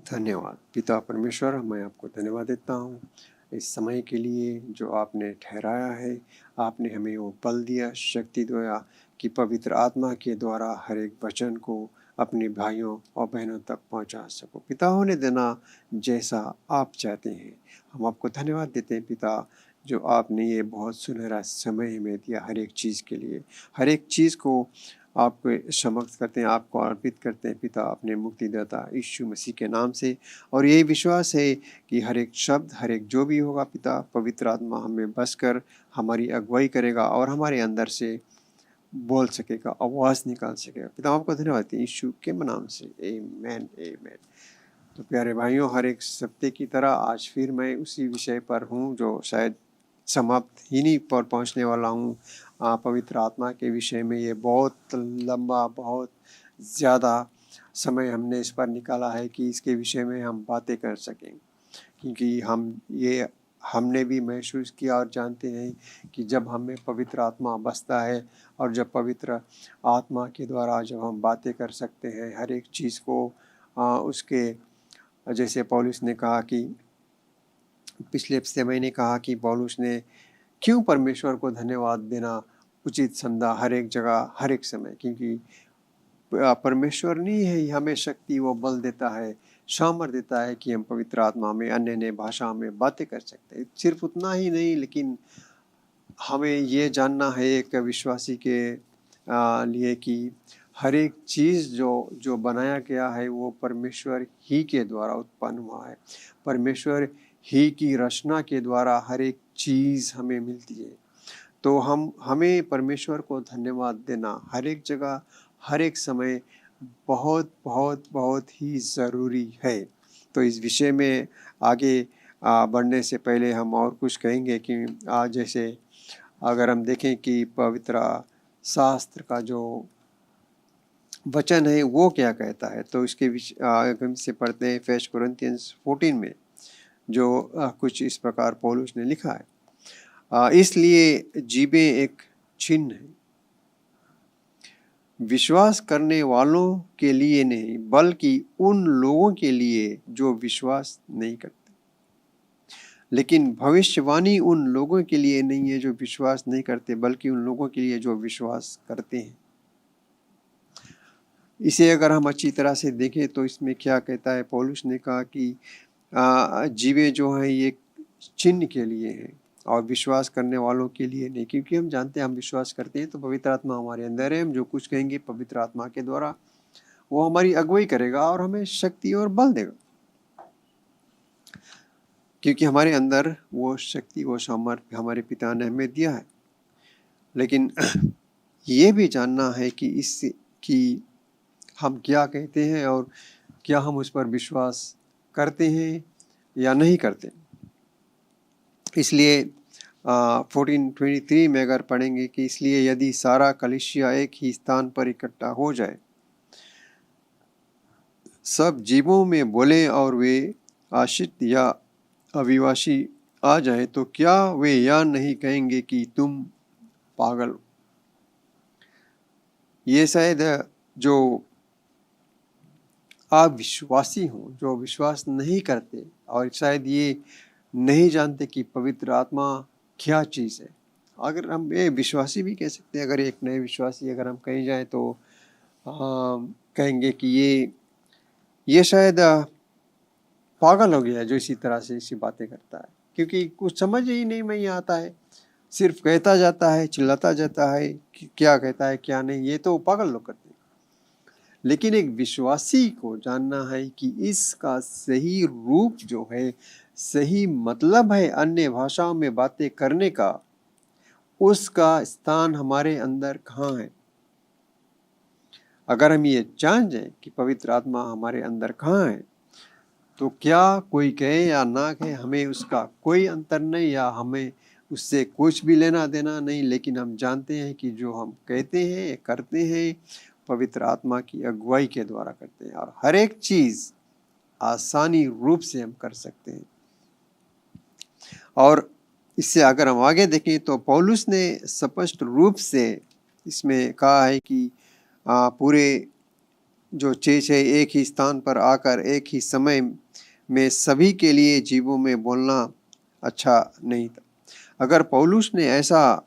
धन्यवाद पिता परमेश्वर, मैं आपको धन्यवाद देता हूँ इस समय के लिए जो आपने ठहराया है। आपने हमें वो बल दिया, शक्ति दिया कि पवित्र आत्मा के द्वारा हर एक वचन को अपने भाइयों और बहनों तक पहुँचा सको। पिता, होने देना जैसा आप चाहते हैं। हम आपको धन्यवाद देते हैं पिता, जो आपने ये बहुत सुनहरा समय हमें दिया हर एक चीज़ के लिए। हर एक चीज़ को आपको समर्पित करते हैं, आपको अर्पित करते हैं पिता, अपने मुक्तिदाता यीशु मसीह के नाम से। और यही विश्वास है कि हर एक शब्द, हर एक जो भी होगा पिता, पवित्र आत्मा हमें बसकर हमारी अगुवाई करेगा और हमारे अंदर से बोल सकेगा, आवाज़ निकाल सकेगा। पिता, आपको धन्यवाद देते हैं यीशु के नाम से। आमीन, आमीन। तो प्यारे भाइयों, हर एक सप्ताह की तरह आज फिर मैं उसी विषय पर हूँ जो शायद समाप्त ही नहीं पर पहुँचने वाला हूँ। पवित्र आत्मा के विषय में ये बहुत लंबा, बहुत ज़्यादा समय हमने इस पर निकाला है कि इसके विषय में हम बातें कर सकें, क्योंकि हमने भी महसूस किया और जानते हैं कि जब हमें पवित्र आत्मा बसता है और जब पवित्र आत्मा के द्वारा जब हम बातें कर सकते हैं हर एक चीज़ को, उसके जैसे पौलुस ने कहा कि पिछले हफ्ते मैंने कहा कि पौलुस ने क्यों परमेश्वर को धन्यवाद देना उचित समझा हर एक जगह, हर एक समय, क्योंकि परमेश्वर नहीं है हमें शक्ति वो बल देता है, सामर्थ देता है कि हम पवित्र आत्मा में अन्य नए भाषा में बातें कर सकते हैं। सिर्फ उतना ही नहीं, लेकिन हमें ये जानना है एक विश्वासी के लिए कि हर एक चीज़ जो जो बनाया गया है वो परमेश्वर ही के द्वारा उत्पन्न हुआ है। परमेश्वर ही की रचना के द्वारा हर एक चीज़ हमें मिलती है। तो हमें परमेश्वर को धन्यवाद देना हर एक जगह, हर एक समय बहुत बहुत बहुत ही ज़रूरी है। तो इस विषय में आगे बढ़ने से पहले हम और कुछ कहेंगे कि जैसे अगर हम देखें कि पवित्र शास्त्र का जो वचन है वो क्या कहता है, तो इसके हम से पढ़ते हैं 1 कोरिन्थियंस 14 में, जो कुछ इस प्रकार पौलुस ने लिखा है। इसलिए जीभें एक चिन्ह है, विश्वास करने वालों के लिए नहीं बल्कि उन लोगों के लिए जो विश्वास नहीं करते। लेकिन भविष्यवाणी उन लोगों के लिए नहीं है जो विश्वास नहीं करते, बल्कि उन लोगों के लिए जो विश्वास करते हैं। इसे अगर हम अच्छी तरह से देखें तो इसमें क्या कहता है, पौलुस ने कहा कि जीवे जो हैं ये चिन्ह के लिए हैं और विश्वास करने वालों के लिए नहीं, क्योंकि हम जानते हैं हम विश्वास करते हैं तो पवित्र आत्मा हमारे अंदर है। हम जो कुछ कहेंगे पवित्र आत्मा के द्वारा वो हमारी अगुवाई करेगा और हमें शक्ति और बल देगा, क्योंकि हमारे अंदर वो शक्ति, वो सामर्थ्य हमारे पिता ने हमें दिया है। लेकिन ये भी जानना है कि हम क्या कहते हैं और क्या हम उस पर विश्वास करते हैं या नहीं करते। इसलिए 14:23 में अगर पढ़ेंगे कि इसलिए यदि सारा कलीसिया एक ही स्थान पर इकट्ठा हो जाए, सब जीवों में बोले और वे आश्रित या अविवासी आ जाए, तो क्या वे या नहीं कहेंगे कि तुम पागल हो। ये शायद जो अविश्वासी हों, जो विश्वास नहीं करते और शायद ये नहीं जानते कि पवित्र आत्मा क्या चीज़ है। अगर हम ये विश्वासी भी कह सकते हैं, अगर एक नए विश्वासी अगर हम कहीं जाए तो कहेंगे कि ये शायद पागल हो गया है जो इसी तरह से इसी बातें करता है, क्योंकि कुछ समझ ही नहीं आता है, सिर्फ कहता जाता है, चिल्लाता जाता है कि क्या कहता है क्या नहीं। ये तो पागल लोग करते हैं। लेकिन एक विश्वासी को जानना है कि इसका सही रूप जो है, सही मतलब है अन्य भाषाओं में बातें करने का, उसका स्थान हमारे अंदर कहाँ है। अगर हम ये जान जाए कि पवित्र आत्मा हमारे अंदर कहाँ है, तो क्या कोई कहे या ना कहे हमें उसका कोई अंतर नहीं, या हमें उससे कुछ भी लेना देना नहीं। लेकिन हम जानते हैं कि जो हम कहते हैं करते हैं पवित्र आत्मा की अगुवाई के द्वारा करते हैं, और हर एक चीज़ आसानी रूप से हम कर सकते हैं। और इससे अगर हम आगे देखें तो पौलुस ने स्पष्ट रूप से इसमें कहा है कि पूरे जो चेच है एक ही स्थान पर आकर एक ही समय में सभी के लिए जीवों में बोलना अच्छा नहीं था। अगर पौलुस ने ऐसा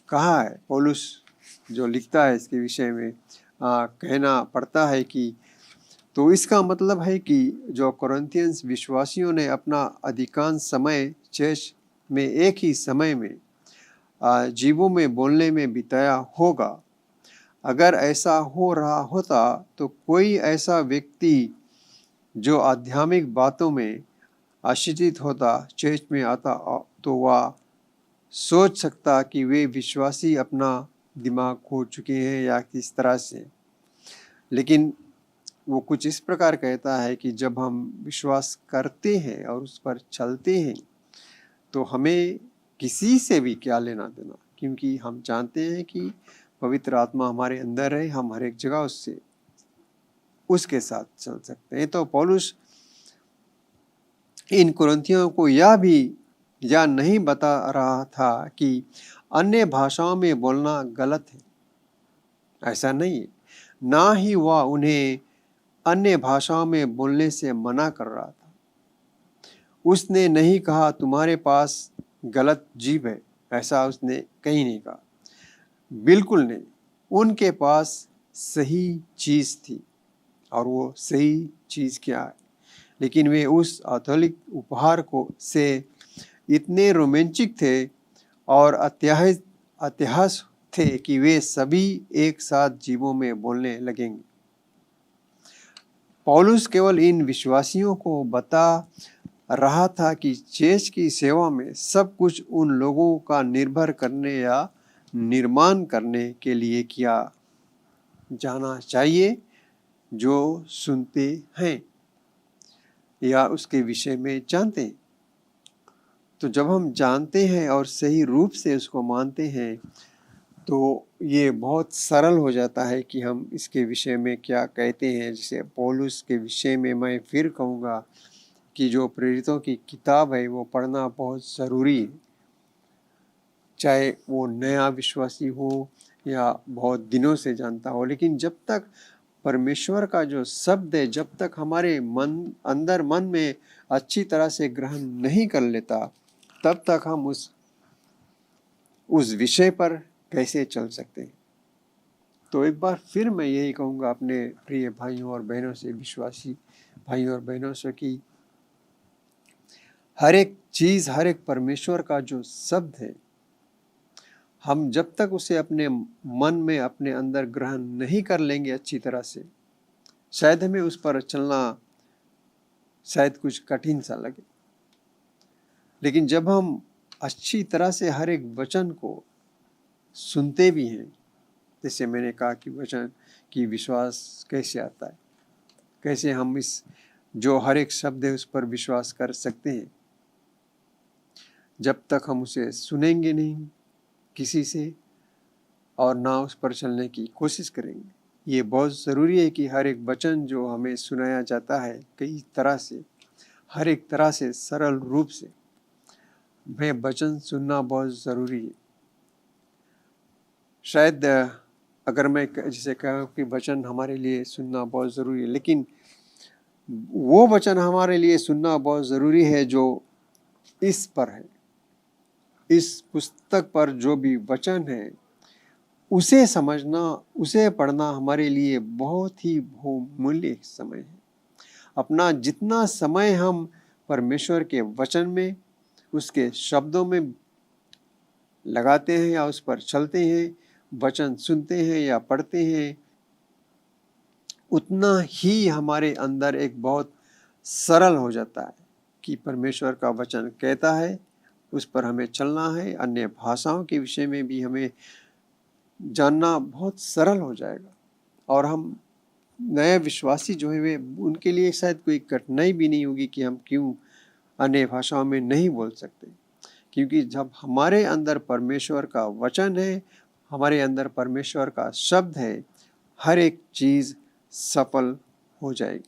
कहा है, पौलुस जो लिखता है इसके विषय में कहना पड़ता है कि, तो इसका मतलब है कि जो कोरिन्थियंस विश्वासियों ने अपना अधिकांश समय चर्च में एक ही समय में जीवों में बोलने में बिताया होगा। अगर ऐसा हो रहा होता तो कोई ऐसा व्यक्ति जो आध्यात्मिक बातों में आश्चर्यचकित होता चर्च में आता तो वह सोच सकता कि वे विश्वासी अपना दिमाग खो चुके हैं या किस तरह से। लेकिन वो कुछ इस प्रकार कहता है कि जब हम विश्वास करते हैं और उस पर चलते हैं तो हमें किसी से भी क्या लेना देना, क्योंकि हम जानते हैं कि पवित्र आत्मा हमारे अंदर है, हम हर एक जगह उसके साथ चल सकते हैं। तो पौलुस इन कुरिन्थियों को यह नहीं बता रहा था कि अन्य भाषाओं में बोलना गलत है, ऐसा नहीं है। ना ही वह उन्हें अन्य भाषाओं में बोलने से मना कर रहा था। उसने नहीं कहा तुम्हारे पास गलत जीव है, ऐसा उसने कहीं नहीं कहा, बिल्कुल नहीं। उनके पास सही चीज थी और वो सही चीज क्या है, लेकिन वे उस अतोलिक उपहार से इतने रोमांचिक थे और अत्यास थे कि वे सभी एक साथ जीवों में बोलने लगेंगे। पौलुस केवल इन विश्वासियों को बता रहा था कि चर्च की सेवा में सब कुछ उन लोगों का निर्भर करने या निर्माण करने के लिए किया जाना चाहिए जो सुनते हैं या उसके विषय में जानते हैं। तो जब हम जानते हैं और सही रूप से उसको मानते हैं तो ये बहुत सरल हो जाता है कि हम इसके विषय में क्या कहते हैं। जैसे पौलुस के विषय में मैं फिर कहूँगा कि जो प्रेरितों की किताब है वो पढ़ना बहुत ज़रूरी है, चाहे वो नया विश्वासी हो या बहुत दिनों से जानता हो। लेकिन जब तक परमेश्वर का जो शब्द है जब तक हमारे मन में अच्छी तरह से ग्रहण नहीं कर लेता, तब तक हम उस विषय पर कैसे चल सकते हैं। तो एक बार फिर मैं यही कहूँगा अपने प्रिय भाइयों और बहनों से, विश्वासी भाइयों और बहनों से, कि हर एक चीज़, हर एक परमेश्वर का जो शब्द है, हम जब तक उसे अपने मन में अपने अंदर ग्रहण नहीं कर लेंगे अच्छी तरह से, शायद हमें उस पर चलना शायद कुछ कठिन सा लगे। लेकिन जब हम अच्छी तरह से हर एक वचन को सुनते भी हैं, जैसे मैंने कहा कि वचन की विश्वास कैसे आता है, कैसे हम इस जो हर एक शब्द है उस पर विश्वास कर सकते हैं, जब तक हम उसे सुनेंगे नहीं किसी से और ना उस पर चलने की कोशिश करेंगे। ये बहुत ज़रूरी है कि हर एक वचन जो हमें सुनाया जाता है कई तरह से, हर एक तरह से सरल रूप से, वह वचन सुनना बहुत ज़रूरी है। शायद अगर मैं जैसे कहूँ कि वचन हमारे लिए सुनना बहुत ज़रूरी है, लेकिन वो वचन हमारे लिए सुनना बहुत ज़रूरी है जो इस पर है, इस पुस्तक पर जो भी वचन है उसे समझना, उसे पढ़ना हमारे लिए बहुत ही बहुमूल्य समय है। अपना जितना समय हम परमेश्वर के वचन में, उसके शब्दों में लगाते हैं या उस पर चलते हैं, वचन सुनते हैं या पढ़ते हैं, उतना ही हमारे अंदर एक बहुत सरल हो जाता है कि परमेश्वर का वचन कहता है, उस पर हमें चलना है। अन्य भाषाओं के विषय में भी हमें जानना बहुत सरल हो जाएगा और हम नए विश्वासी जो है वे, उनके लिए शायद कोई कठिनाई भी नहीं होगी कि हम क्यों अन्य भाषाओं में नहीं बोल सकते, क्योंकि जब हमारे अंदर परमेश्वर का वचन है, हमारे अंदर परमेश्वर का शब्द है, हर एक चीज़ सफल हो जाएगी।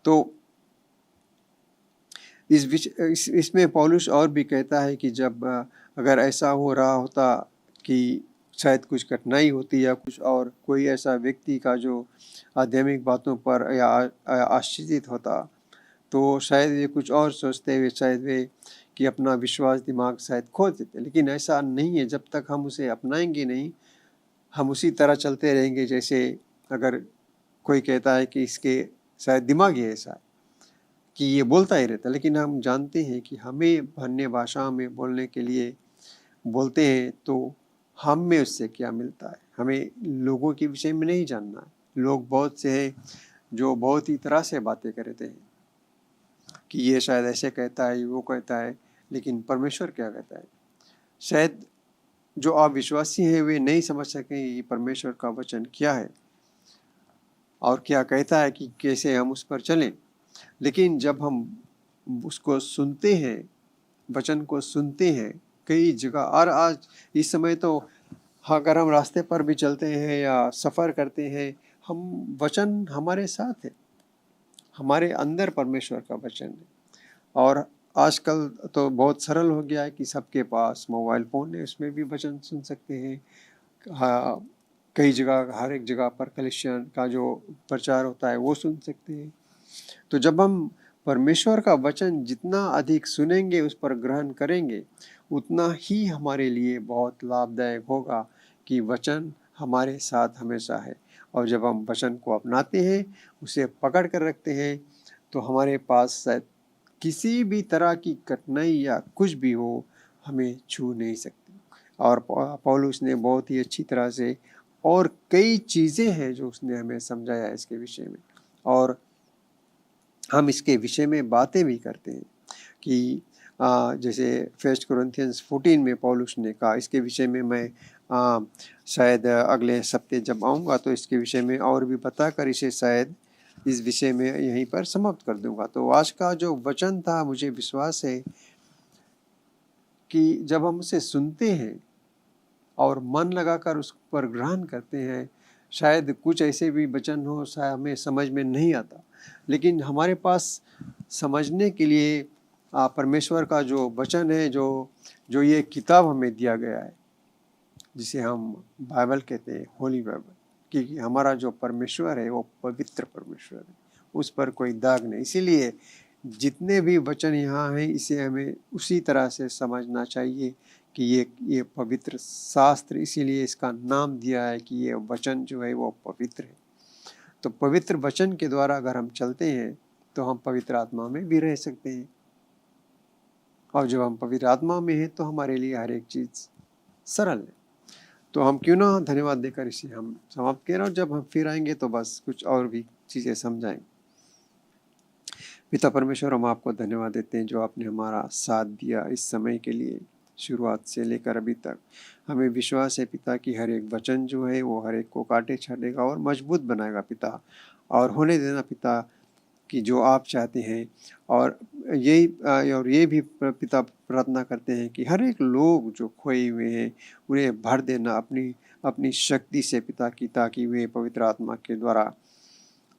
तो इसमें पौलुस और भी कहता है कि जब अगर ऐसा हो रहा होता कि शायद कुछ कठिनाई होती या कुछ और, कोई ऐसा व्यक्ति का जो आध्यात्मिक बातों पर या आश्चर्यचकित होता, तो शायद वे कुछ और सोचते हुए शायद वे कि अपना विश्वास दिमाग शायद खो देते। लेकिन ऐसा नहीं है, जब तक हम उसे अपनाएंगे नहीं, हम उसी तरह चलते रहेंगे। जैसे अगर कोई कहता है कि इसके शायद दिमाग ही ऐसा है कि ये बोलता ही रहता है, लेकिन हम जानते हैं कि हमें अन्य भाषा में बोलने के लिए बोलते हैं तो हम में उससे क्या मिलता है। हमें लोगों के विषय में नहीं जानना है। लोग बहुत से हैं जो बहुत ही तरह से बातें करते हैं कि ये शायद ऐसे कहता है, वो कहता है, लेकिन परमेश्वर क्या कहता है। शायद जो अविश्वासी हैं वे नहीं समझ सकें ये परमेश्वर का वचन क्या है और क्या कहता है कि कैसे हम उस पर चलें। लेकिन जब हम उसको सुनते हैं, वचन को सुनते हैं कई जगह, और आज इस समय तो अगर हम रास्ते पर भी चलते हैं या सफ़र करते हैं, हम वचन हमारे साथ है, हमारे अंदर परमेश्वर का वचन है। और आजकल तो बहुत सरल हो गया है कि सबके पास मोबाइल फ़ोन है, उसमें भी वचन सुन सकते हैं। हाँ, कई जगह, हर एक जगह पर कलीसियन का जो प्रचार होता है वो सुन सकते हैं। तो जब हम परमेश्वर का वचन जितना अधिक सुनेंगे, उस पर ग्रहण करेंगे, उतना ही हमारे लिए बहुत लाभदायक होगा कि वचन हमारे साथ हमेशा है। और जब हम वचन को अपनाते हैं, उसे पकड़ कर रखते हैं, तो हमारे पास शायद किसी भी तरह की कठिनाई या कुछ भी हो, हमें छू नहीं सकती। और पौलुस ने बहुत ही अच्छी तरह से, और कई चीज़ें हैं जो उसने हमें समझाया इसके विषय में, और हम इसके विषय में बातें भी करते हैं कि जैसे 1 कोरिन्थियंस 14 में पौलुस ने कहा, इसके विषय में मैं शायद अगले हफ्ते जब आऊँगा तो इसके विषय में और भी बताकर इसे शायद इस विषय में यहीं पर समाप्त कर दूंगा। तो आज का जो वचन था, मुझे विश्वास है कि जब हम उसे सुनते हैं और मन लगाकर उस पर ग्रहण करते हैं, शायद कुछ ऐसे भी वचन हो शायद हमें समझ में नहीं आता, लेकिन हमारे पास समझने के लिए परमेश्वर का जो वचन है, जो ये किताब हमें दिया गया है, जिसे हम बाइबल कहते हैं, होली बाइबल, क्योंकि हमारा जो परमेश्वर है वो पवित्र परमेश्वर है, उस पर कोई दाग नहीं। इसीलिए जितने भी वचन यहाँ हैं, इसे हमें उसी तरह से समझना चाहिए कि ये पवित्र शास्त्र, इसीलिए इसका नाम दिया है कि ये वचन जो है वो पवित्र है। तो पवित्र वचन के द्वारा अगर हम चलते हैं तो हम पवित्र आत्मा में भी रह सकते हैं, और जब हम पवित्र आत्मा में हैं तो हमारे लिए हर एक चीज़ सरल है। तो हम क्यों ना धन्यवाद देकर इसे हम समाप्त करें, और जब हम फिर आएंगे तो बस कुछ और भी चीज़ें समझाएंगे। पिता परमेश्वर, हम आपको धन्यवाद देते हैं जो आपने हमारा साथ दिया इस समय के लिए, शुरुआत से लेकर अभी तक। हमें विश्वास है पिता कि हर एक वचन जो है वो हर एक को काटे छाटेगा और मजबूत बनाएगा पिता, और होने देना पिता कि जो आप चाहते हैं। और ये भी पिता प्रार्थना करते हैं कि हर एक लोग जो खोए हुए हैं उन्हें भर देना अपनी शक्ति से पिता की, ताकि वे पवित्र आत्मा के द्वारा,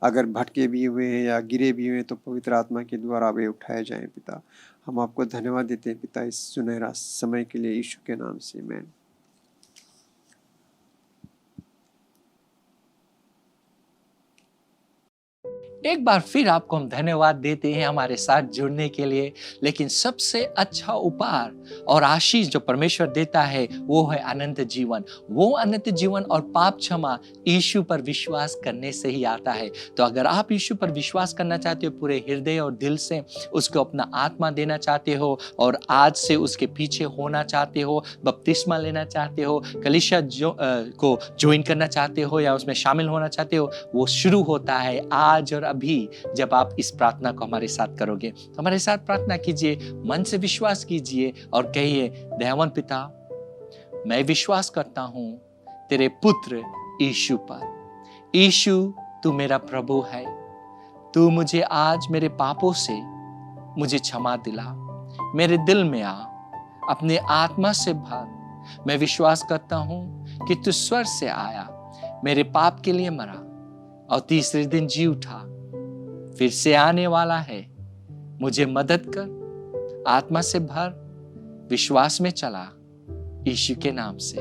अगर भटके भी हुए हैं या गिरे भी हुए हैं, तो पवित्र आत्मा के द्वारा वे उठाए जाएं पिता। हम आपको धन्यवाद देते हैं पिता इस सुनहरा समय के लिए, यीशु के नाम से, आमीन। एक बार फिर आपको हम धन्यवाद देते हैं हमारे साथ जुड़ने के लिए। लेकिन सबसे अच्छा उपहार और आशीष जो परमेश्वर देता है वो है अनंत जीवन। वो अनंत जीवन और पाप क्षमा यीशु पर विश्वास करने से ही आता है। तो अगर आप यीशु पर विश्वास करना चाहते हो, पूरे हृदय और दिल से उसको अपना आत्मा देना चाहते हो और आज से उसके पीछे होना चाहते हो, बपतिस्मा लेना चाहते हो, कलीसिया को ज्वाइन करना चाहते हो या उसमें शामिल होना चाहते हो, वो शुरू होता है आज और अभी जब आप इस प्रार्थना को हमारे साथ करोगे। तो हमारे साथ प्रार्थना कीजिए, मन से विश्वास कीजिए और कहिए, दयावान पिता, मैं विश्वास करता हूं तेरे पुत्र यीशु पर। यीशु, तू मेरा प्रभु है। तू मुझे आज मेरे पापों से मुझे क्षमा दिला, मेरे दिल में आ, अपने आत्मा से भर। मैं विश्वास करता हूं कि तू स्वर्ग से आया, मेरे पाप के लिए मरा और तीसरे दिन जी उठा, फिर से आने वाला है। मुझे मदद कर, आत्मा से भर, विश्वास में चला, यीशु के नाम से,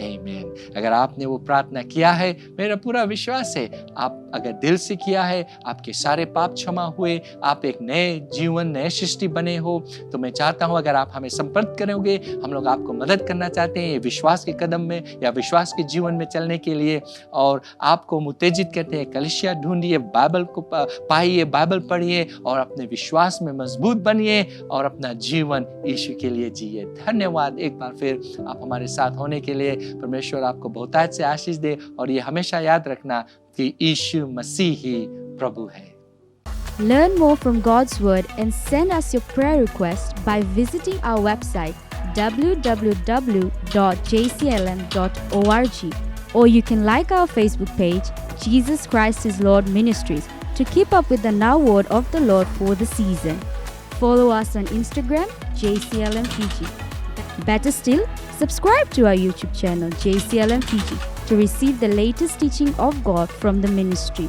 आमीन। अगर आपने वो प्रार्थना किया है, मेरा पूरा विश्वास है आप अगर दिल से किया है, आपके सारे पाप क्षमा हुए, आप एक नए जीवन, नए सृष्टि बने हो, तो मैं चाहता हूँ अगर आप हमें संपर्क करोगे, हम लोग आपको मदद करना चाहते हैं ये विश्वास के कदम में या विश्वास के जीवन में चलने के लिए। और आपको हम उत्तेजित करते हैं, कलीसिया ढूंढिए, बाइबल को पाइए, बाइबल पढ़िए और अपने विश्वास में मजबूत बनिए और अपना जीवन यीशु के लिए जिए। धन्यवाद एक बार फिर आप हमारे साथ होने के लिए। परमेश्वर आपको बहुतायत से आशीष दे और ये हमेशा याद रखना कि यीशु मसीह ही प्रभु है। Learn more from God's Word and send us your prayer requests by visiting our website www.jclm.org, or you can like our Facebook page, Jesus Christ is Lord Ministries, to keep up with the now word of the Lord for the season. Follow us on Instagram, JCLMPG. Better still, subscribe to our YouTube channel, JCLMPG, to receive the latest teaching of God from the ministry.